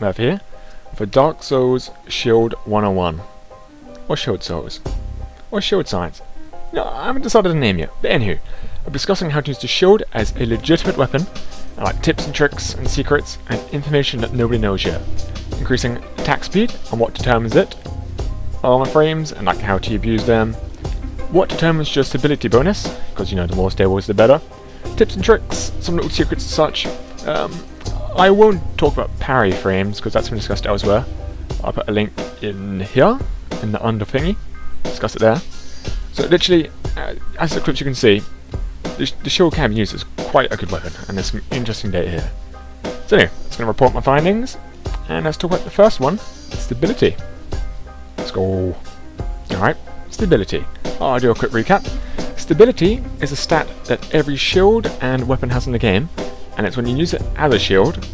map here for Dark Souls Shield 101. Or Shield Souls. Or Shield Science. No, I haven't decided a name yet. But anywho, I'm discussing how to use the shield as a legitimate weapon, and like tips and tricks and secrets and information that nobody knows yet. Increasing attack speed and what determines it, armor frames and like how to abuse them, what determines your stability bonus, because you know the more stable is the better, tips and tricks, some little secrets and such. I won't talk about parry frames because that's been discussed elsewhere. I'll put a link in here, in the under thingy, discuss it there. So literally, as the clips you can see, the shield can be used as quite a good weapon, and there's some interesting data here. So anyway, I'm just going to report my findings, and let's talk about the first one, stability. Let's go. Alright, stability. I'll do a quick recap. Stability is a stat that every shield and weapon has in the game, and it's when you use it as a shield,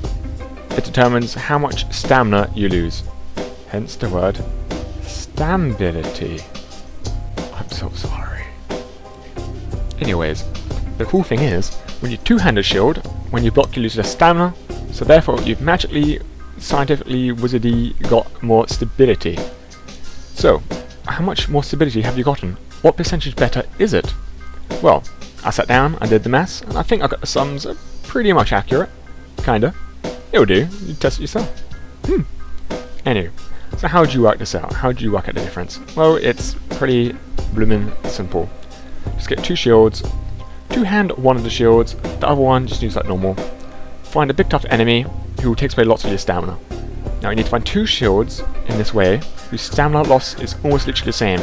it determines how much stamina you lose. Hence the word stability. I'm so sorry. Anyways, the cool thing is, when you two-handed shield, when you block you lose less stamina, so therefore you've magically, scientifically, wizardy got more stability. So, how much more stability have you gotten? What percentage better is it? Well, I sat down, I did the maths, and I think I got the sums pretty much accurate. Kinda. It'll do, you test it yourself. Anyway, so how do you work this out? How do you work out the difference? Well, it's pretty bloomin' simple. Just get two shields, two-hand one of the shields, the other one just use like normal. Find a big tough enemy who takes away lots of your stamina. Now you need to find two shields in this way whose stamina loss is almost literally the same.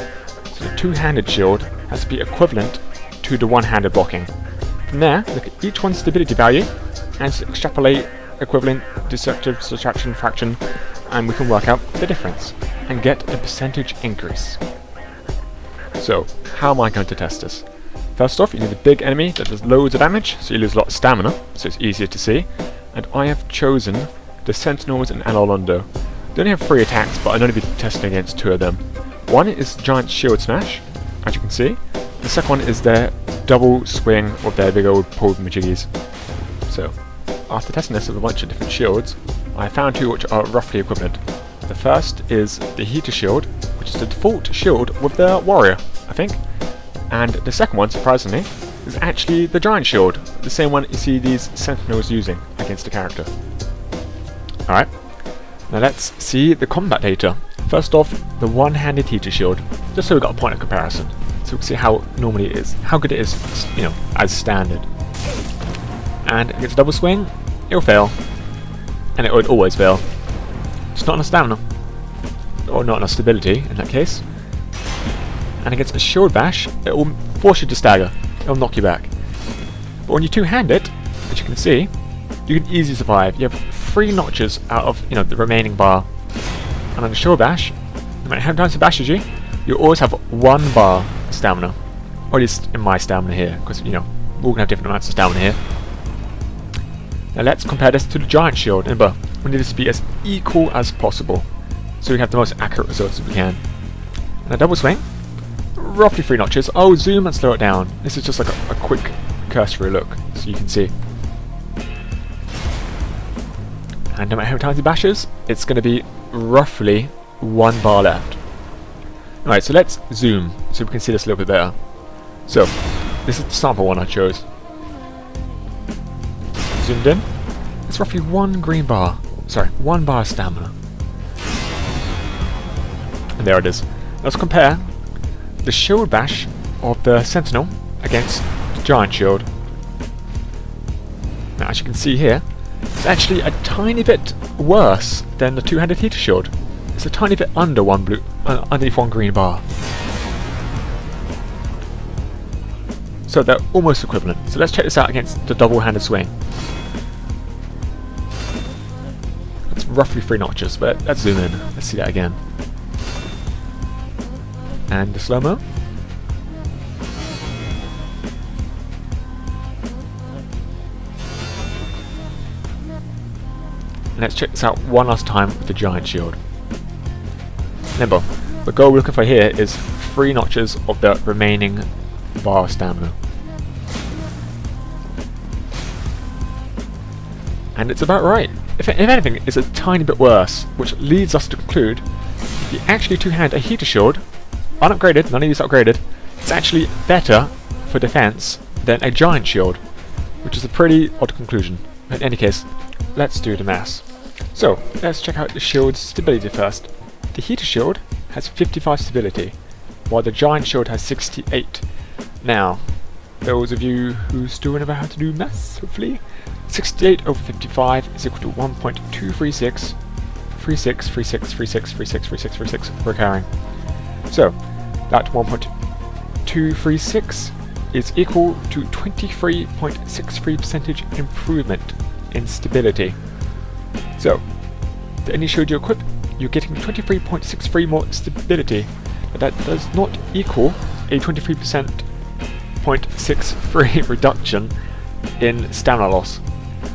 So the two-handed shield has to be equivalent to the one-handed blocking. From there, look at each one's stability value and extrapolate equivalent destructive subtraction fraction, and we can work out the difference and get a percentage increase. So, how am I going to test this? First off, you need a big enemy that does loads of damage, so you lose a lot of stamina, so it's easier to see. And I have chosen the Sentinels and Analondo. They only have 3 attacks, but I'm only be testing against 2 of them. One is Giant Shield Smash, as you can see. The second one is their double swing of their big old pulled majiggies. So, after testing this with a bunch of different shields, I found 2 which are roughly equivalent. The first is the Heater Shield, which is the default shield with the Warrior, I think. And the second one, surprisingly, is actually the Giant Shield, the same one you see these Sentinels using against the character. Alright, now let's see the combat data. First off, the one-handed Heater Shield, just so we've got a point of comparison. So we can see how normally it is, how good it is, you know, as standard. And against a double swing, it'll fail. And it would always fail. It's not enough stamina. Or not enough stability, in that case. And against a shield bash, it will force you to stagger. It will knock you back. But when you two-hand it, as you can see, you can easily survive. You have 3 notches out of, you know, the remaining bar. And on a shield bash, no matter how many times it bashes you, you always have 1 bar of stamina. Or at least in my stamina here, because, you know, we're all going to have different amounts of stamina here. Now let's compare this to the Giant Shield. Remember, we need this to be as equal as possible, so we have the most accurate results as we can. And a double swing, roughly 3 notches. I'll zoom and slow it down. This is just like a quick cursory look, so you can see. And no matter how many times he bashes, it's going to be roughly 1 bar left. Alright, so let's zoom, so we can see this a little bit better. So, this is the sample one I chose. Zoomed in. It's roughly 1 green bar. Sorry, 1 bar of stamina. And there it is. Let's compare the shield bash of the Sentinel against the Giant Shield. Now, as you can see here, it's actually a tiny bit worse than the two-handed Heater Shield. It's a tiny bit under 1 blue, underneath 1 green bar. So they're almost equivalent. So let's check this out against the double-handed swing. That's roughly 3 notches, but let's zoom in. Let's see that again. And the slow-mo. And let's check this out one last time with the Giant Shield. Remember, the goal we're looking for here is 3 notches of the remaining bar stamina. And it's about right. if anything, is a tiny bit worse, which leads us to conclude if you actually two-hand a heater shield, unupgraded, none of these are upgraded, it's actually better for defense than a giant shield, which is a pretty odd conclusion. In any case, let's do the maths. So, let's check out the shield's stability first. The heater shield has 55 stability, while the giant shield has 68. Now, those of you who still remember how to do maths, hopefully, 68 over 55 is equal to 1.236 36 recurring. So, that 1.236 is equal to 23.63% improvement in stability. So, the any shield you equip, you're getting 23.63 more stability, but that does not equal a 23.63 reduction in stamina loss,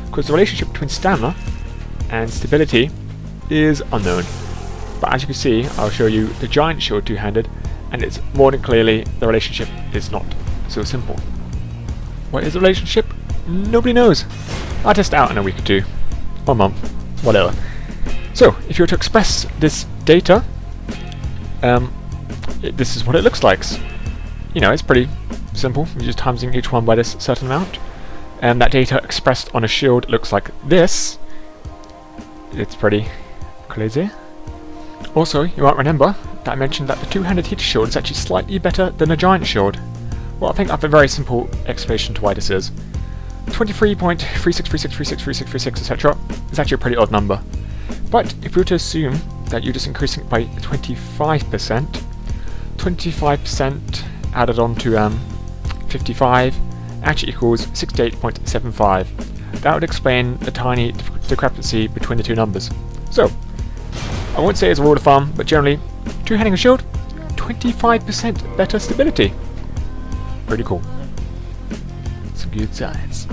because the relationship between stamina and stability is unknown. But as you can see, I'll show you the giant shield two-handed, and it's more than clearly the relationship is not so simple. What is the relationship? Nobody knows. I'll test it out in a week or two, or a month, whatever. So, if you were to express this data, this is what it looks like. You know, it's pretty simple. You're just timesing each one by this certain amount, and that data expressed on a shield looks like this. It's pretty crazy. Also, you might remember that I mentioned that the two-handed heater shield is actually slightly better than a giant shield. Well, I think I have a very simple explanation to why this is. 23.3636363636 etc. is actually a pretty odd number. But if we were to assume that you're just increasing it by 25%, 25% added on to 55 actually equals 68.75. That would explain the tiny discrepancy between the two numbers. So, I won't say it's a rule of thumb, but generally, two-handing a shield, 25% better stability. Pretty cool. Some good science.